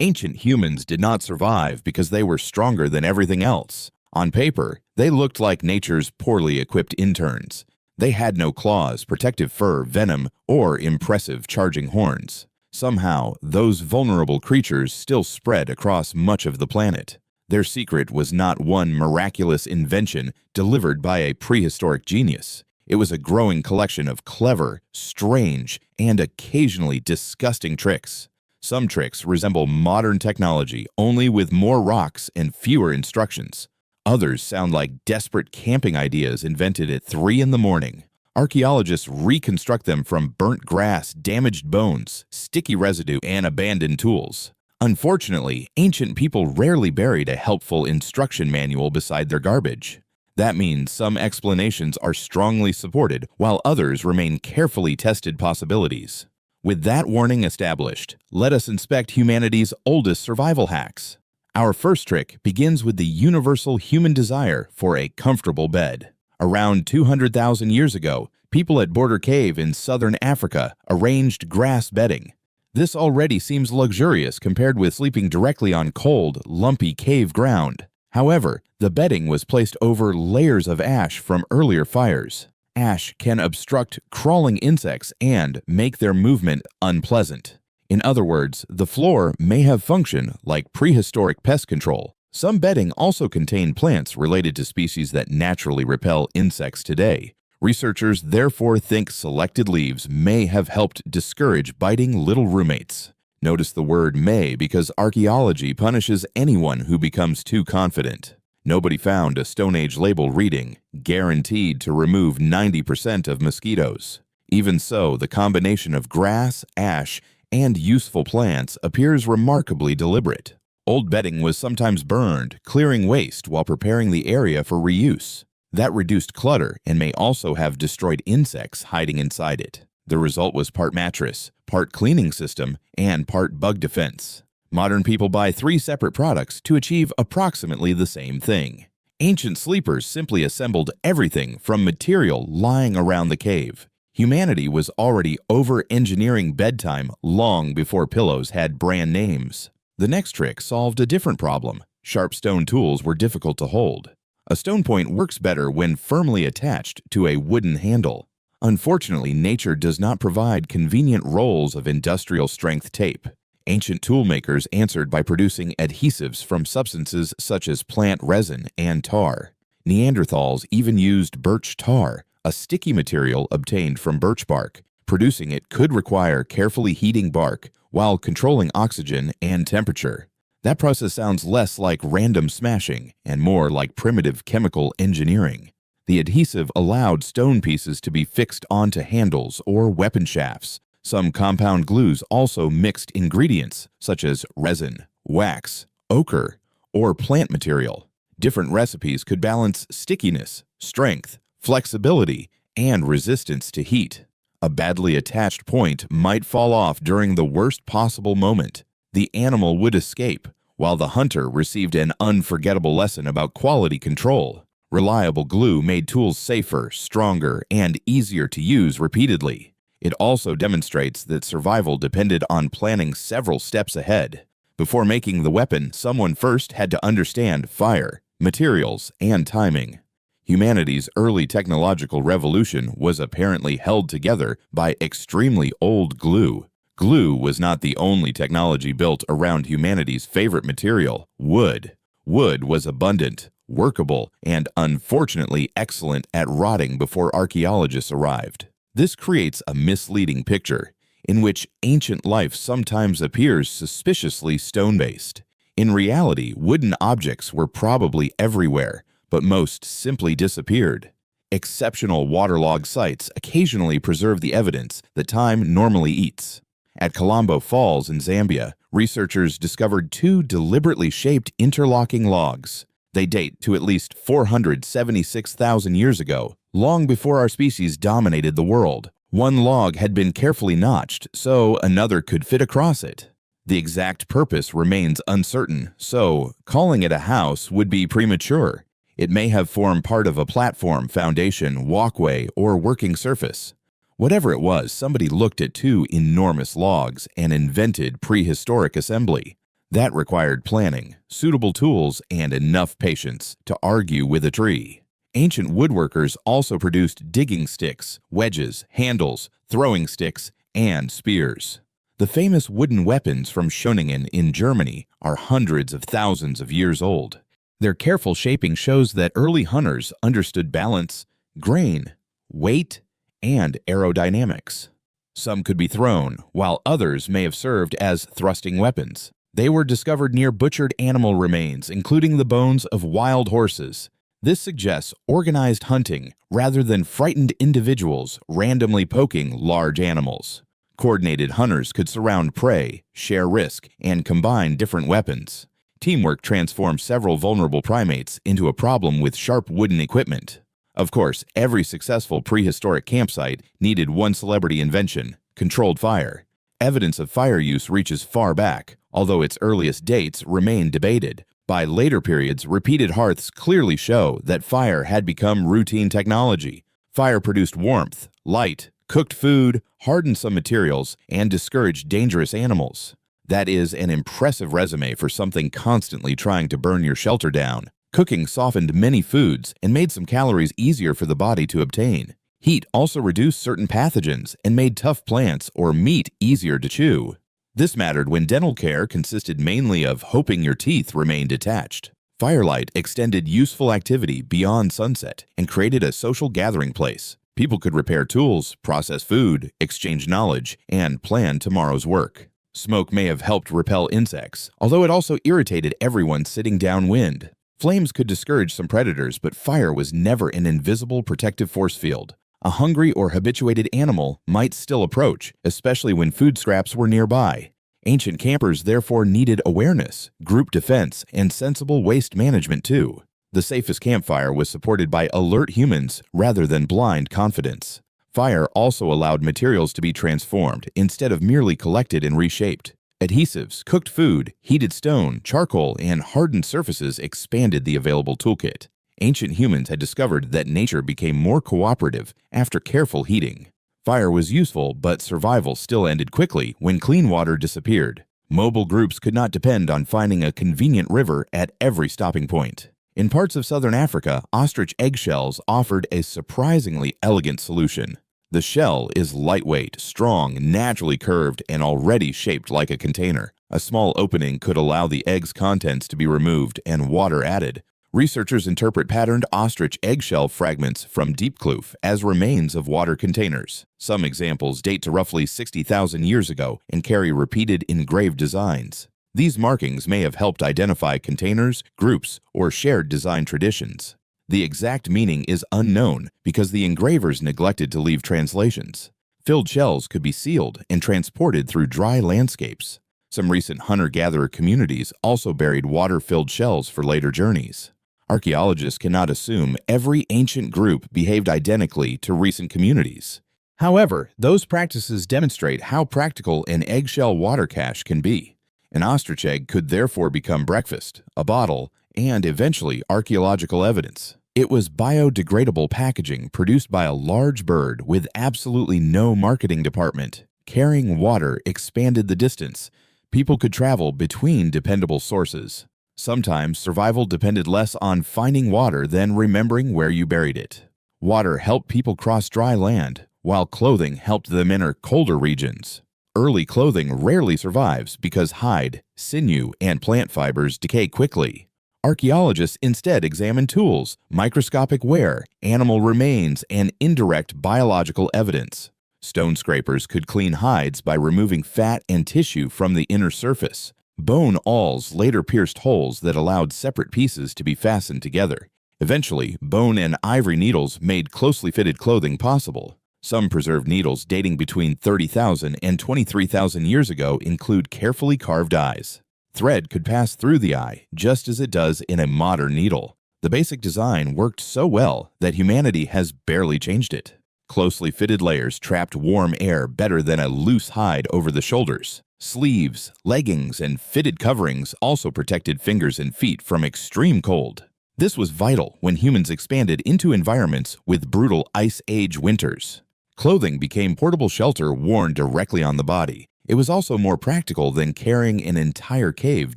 Ancient humans did not survive because they were stronger than everything else. On paper, they looked like nature's poorly equipped interns. They had no claws, protective fur, venom, or impressive charging horns. Somehow, those vulnerable creatures still spread across much of the planet. Their secret was not one miraculous invention delivered by a prehistoric genius. It was a growing collection of clever, strange, and occasionally disgusting tricks. Some tricks resemble modern technology, only with more rocks and fewer instructions. Others sound like desperate camping ideas invented at 3 in the morning. Archaeologists reconstruct them from burnt grass, damaged bones, sticky residue, and abandoned tools. Unfortunately, ancient people rarely buried a helpful instruction manual beside their garbage. That means some explanations are strongly supported, while others remain carefully tested possibilities. With that warning established, let us inspect humanity's oldest survival hacks. Our first trick begins with the universal human desire for a comfortable bed. Around 200,000 years ago, people at Border Cave in southern Africa arranged grass bedding. This already seems luxurious compared with sleeping directly on cold, lumpy cave ground. However, the bedding was placed over layers of ash from earlier fires. Ash can obstruct crawling insects and make their movement unpleasant. In other words, the floor may have functioned like prehistoric pest control. Some bedding also contained plants related to species that naturally repel insects today. Researchers therefore think selected leaves may have helped discourage biting little roommates. Notice the word may because archaeology punishes anyone who becomes too confident. Nobody found a Stone Age label reading, "Guaranteed to remove 90% of mosquitoes." Even so, the combination of grass, ash, and useful plants appears remarkably deliberate. Old bedding was sometimes burned, clearing waste while preparing the area for reuse. That reduced clutter and may also have destroyed insects hiding inside it. The result was part mattress, part cleaning system, and part bug defense. Modern people buy 3 separate products to achieve approximately the same thing. Ancient sleepers simply assembled everything from material lying around the cave. Humanity was already over-engineering bedtime long before pillows had brand names. The next trick solved a different problem. Sharp stone tools were difficult to hold. A stone point works better when firmly attached to a wooden handle. Unfortunately, nature does not provide convenient rolls of industrial-strength tape. Ancient toolmakers answered by producing adhesives from substances such as plant resin and tar. Neanderthals even used birch tar, a sticky material obtained from birch bark. Producing it could require carefully heating bark while controlling oxygen and temperature. That process sounds less like random smashing and more like primitive chemical engineering. The adhesive allowed stone pieces to be fixed onto handles or weapon shafts. Some compound glues also mixed ingredients such as resin, wax, ochre, or plant material. Different recipes could balance stickiness, strength, flexibility, and resistance to heat. A badly attached point might fall off during the worst possible moment. The animal would escape, while the hunter received an unforgettable lesson about quality control. Reliable glue made tools safer, stronger, and easier to use repeatedly. It also demonstrates that survival depended on planning several steps ahead. Before making the weapon, someone first had to understand fire, materials, and timing. Humanity's early technological revolution was apparently held together by extremely old glue. Glue was not the only technology built around humanity's favorite material, wood. Wood was abundant, workable, and unfortunately excellent at rotting before archaeologists arrived. This creates a misleading picture, in which ancient life sometimes appears suspiciously stone-based. In reality, wooden objects were probably everywhere, but most simply disappeared. Exceptional waterlogged sites occasionally preserve the evidence that time normally eats. At Colombo Falls in Zambia, researchers discovered 2 deliberately shaped interlocking logs. They date to at least 476,000 years ago, long before our species dominated the world. One log had been carefully notched so another could fit across it. The exact purpose remains uncertain, so calling it a house would be premature. It may have formed part of a platform, foundation, walkway, or working surface. Whatever it was, somebody looked at 2 enormous logs and invented prehistoric assembly. That required planning, suitable tools, and enough patience to argue with a tree. Ancient woodworkers also produced digging sticks, wedges, handles, throwing sticks, and spears. The famous wooden weapons from Schöningen in Germany are hundreds of thousands of years old. Their careful shaping shows that early hunters understood balance, grain, weight, and aerodynamics. Some could be thrown, while others may have served as thrusting weapons. They were discovered near butchered animal remains, including the bones of wild horses. This suggests organized hunting rather than frightened individuals randomly poking large animals. Coordinated hunters could surround prey, share risk, and combine different weapons. Teamwork transformed several vulnerable primates into a problem with sharp wooden equipment. Of course, every successful prehistoric campsite needed one celebrity invention: controlled fire. Evidence of fire use reaches far back, although its earliest dates remain debated. By later periods, repeated hearths clearly show that fire had become routine technology. Fire produced warmth, light, cooked food, hardened some materials, and discouraged dangerous animals. That is an impressive resume for something constantly trying to burn your shelter down. Cooking softened many foods and made some calories easier for the body to obtain. Heat also reduced certain pathogens and made tough plants or meat easier to chew. This mattered when dental care consisted mainly of hoping your teeth remained detached. Firelight extended useful activity beyond sunset and created a social gathering place. People could repair tools, process food, exchange knowledge, and plan tomorrow's work. Smoke may have helped repel insects, although it also irritated everyone sitting downwind. Flames could discourage some predators, but fire was never an invisible protective force field. A hungry or habituated animal might still approach, especially when food scraps were nearby. Ancient campers therefore needed awareness, group defense, and sensible waste management too. The safest campfire was supported by alert humans rather than blind confidence. Fire also allowed materials to be transformed instead of merely collected and reshaped. Adhesives, cooked food, heated stone, charcoal, and hardened surfaces expanded the available toolkit. Ancient humans had discovered that nature became more cooperative after careful heating. Fire was useful, but survival still ended quickly when clean water disappeared. Mobile groups could not depend on finding a convenient river at every stopping point. In parts of southern Africa, ostrich-eggshells offered a surprisingly elegant solution. The shell is lightweight, strong, naturally curved, and already shaped like a container. A small opening could allow the egg's contents to be removed and water added. Researchers interpret patterned ostrich eggshell fragments from Diepkloof as remains of water containers. Some examples date to roughly 60,000 years ago and carry repeated engraved designs. These markings may have helped identify containers, groups, or shared design traditions. The exact meaning is unknown because the engravers neglected to leave translations. Filled shells could be sealed and transported through dry landscapes. Some recent hunter-gatherer communities also buried water-filled shells for later journeys. Archaeologists cannot assume every ancient group behaved identically to recent communities. However, those practices demonstrate how practical an eggshell water cache can be. An ostrich egg could therefore become breakfast, a bottle, and eventually archaeological evidence. It was biodegradable packaging produced by a large bird with absolutely no marketing department. Carrying water expanded the distance. People could travel between dependable sources. Sometimes survival depended less on finding water than remembering where you buried it. Water helped people cross dry land, while clothing helped them enter colder regions. Early clothing rarely survives because hide, sinew, and plant fibers decay quickly. Archaeologists instead examine tools, microscopic wear, animal remains, and indirect biological evidence. Stone scrapers could clean hides by removing fat and tissue from the inner surface. Bone awls later pierced holes that allowed separate pieces to be fastened together. Eventually, bone and ivory needles made closely fitted clothing possible. Some preserved needles dating between 30,000 and 23,000 years ago include carefully carved eyes. Thread could pass through the eye, just as it does in a modern needle. The basic design worked so well that humanity has barely changed it. Closely fitted layers trapped warm air better than a loose hide over the shoulders. Sleeves, leggings, and fitted coverings also protected fingers and feet from extreme cold. This was vital when humans expanded into environments with brutal Ice Age winters. Clothing became portable shelter worn directly on the body. It was also more practical than carrying an entire cave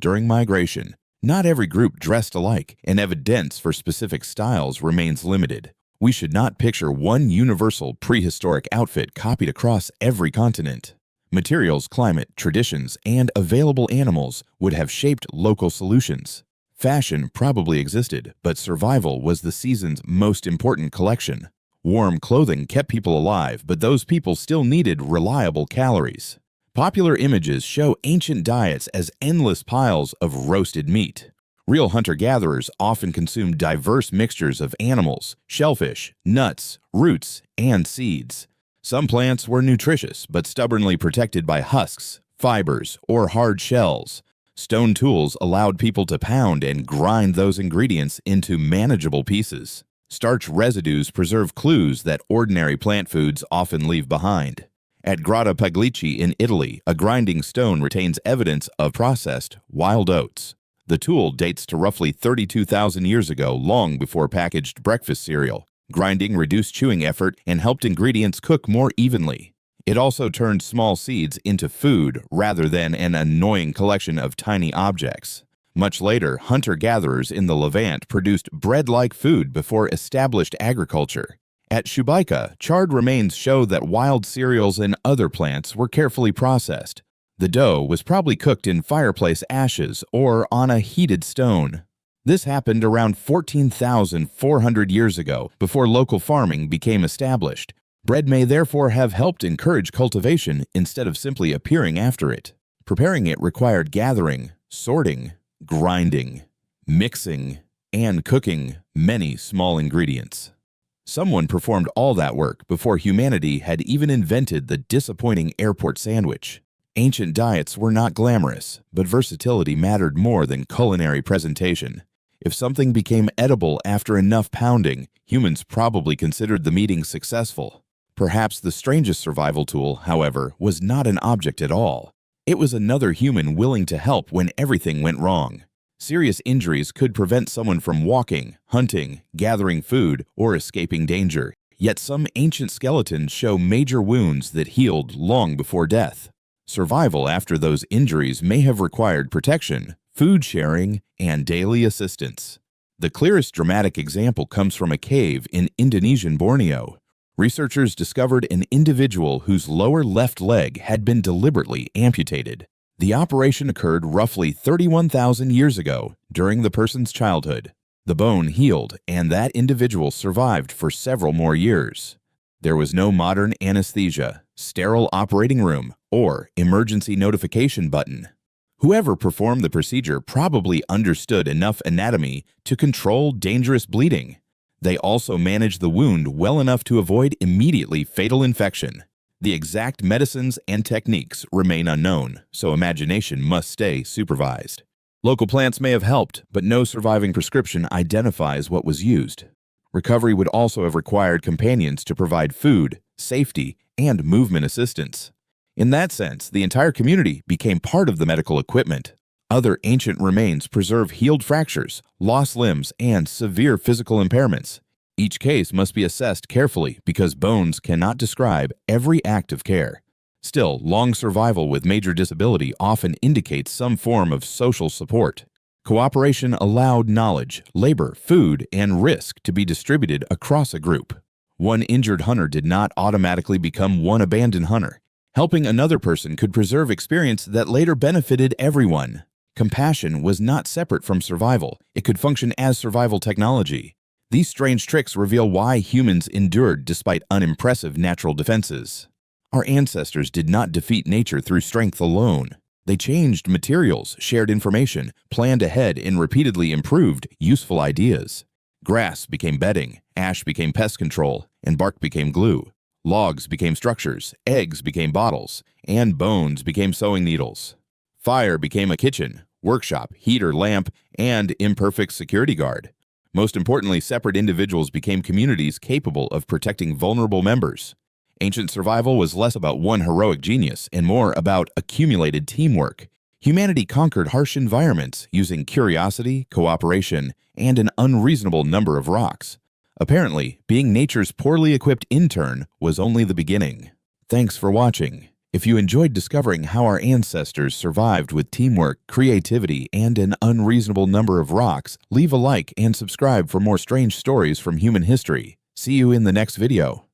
during migration. Not every group dressed alike, and evidence for specific styles remains limited. We should not picture one universal prehistoric outfit copied across every continent. Materials, climate, traditions, and available animals would have shaped local solutions. Fashion probably existed, but survival was the season's most important collection. Warm clothing kept people alive, but those people still needed reliable calories. Popular images show ancient diets as endless piles of roasted meat. Real hunter-gatherers often consumed diverse mixtures of animals, shellfish, nuts, roots, and seeds. Some plants were nutritious but stubbornly protected by husks, fibers, or hard shells. Stone tools allowed people to pound and grind those ingredients into manageable pieces. Starch residues preserve clues that ordinary plant foods often leave behind. At Grotta Pagliacci in Italy, a grinding stone retains evidence of processed wild oats. The tool dates to roughly 32,000 years ago, long before packaged breakfast cereal. Grinding reduced chewing effort and helped ingredients cook more evenly. It also turned small seeds into food rather than an annoying collection of tiny objects. Much later, hunter-gatherers in the Levant produced bread-like food before established agriculture. At Shubaika, charred remains show that wild cereals and other plants were carefully processed. The dough was probably cooked in fireplace ashes or on a heated stone. This happened around 14,400 years ago, before local farming became established. Bread may therefore have helped encourage cultivation instead of simply appearing after it. Preparing it required gathering, sorting, grinding, mixing, and cooking many small ingredients. Someone performed all that work before humanity had even invented the disappointing airport sandwich. Ancient diets were not glamorous, but versatility mattered more than culinary presentation. If something became edible after enough pounding, humans probably considered the meeting successful. Perhaps the strangest survival tool, however, was not an object at all. It was another human willing to help when everything went wrong. Serious injuries could prevent someone from walking, hunting, gathering food, or escaping danger. Yet some ancient skeletons show major wounds that healed long before death. Survival after those injuries may have required protection, food sharing, and daily assistance. The clearest dramatic example comes from a cave in Indonesian Borneo. Researchers discovered an individual whose lower left leg had been deliberately amputated. The operation occurred roughly 31,000 years ago during the person's childhood. The bone healed, and that individual survived for several more years. There was no modern anesthesia, sterile operating room, or emergency notification button. Whoever performed the procedure probably understood enough anatomy to control dangerous bleeding. They also managed the wound well enough to avoid immediately fatal infection. The exact medicines and techniques remain unknown, so imagination must stay supervised. Local plants may have helped, but no surviving prescription identifies what was used. Recovery would also have required companions to provide food, safety, and movement assistance. In that sense, the entire community became part of the medical equipment. Other ancient remains preserve healed fractures, lost limbs, and severe physical impairments. Each case must be assessed carefully because bones cannot describe every act of care. Still, long survival with major disability often indicates some form of social support. Cooperation allowed knowledge, labor, food, and risk to be distributed across a group. One injured hunter did not automatically become one abandoned hunter. Helping another person could preserve experience that later benefited everyone. Compassion was not separate from survival. It could function as survival technology. These strange tricks reveal why humans endured despite unimpressive natural defenses. Our ancestors did not defeat nature through strength alone. They changed materials, shared information, planned ahead, and repeatedly improved useful ideas. Grass became bedding, ash became pest control, and bark became glue. Logs became structures, eggs became bottles, and bones became sewing needles. Fire became a kitchen, workshop, heater, lamp, and imperfect security guard. Most importantly, separate individuals became communities capable of protecting vulnerable members. Ancient survival was less about one heroic genius and more about accumulated teamwork. Humanity conquered harsh environments using curiosity, cooperation, and an unreasonable number of rocks. Apparently, being nature's poorly equipped intern was only the beginning. Thanks for watching. If you enjoyed discovering how our ancestors survived with teamwork, creativity, and an unreasonable number of rocks, leave a like and subscribe for more strange stories from human history. See you in the next video.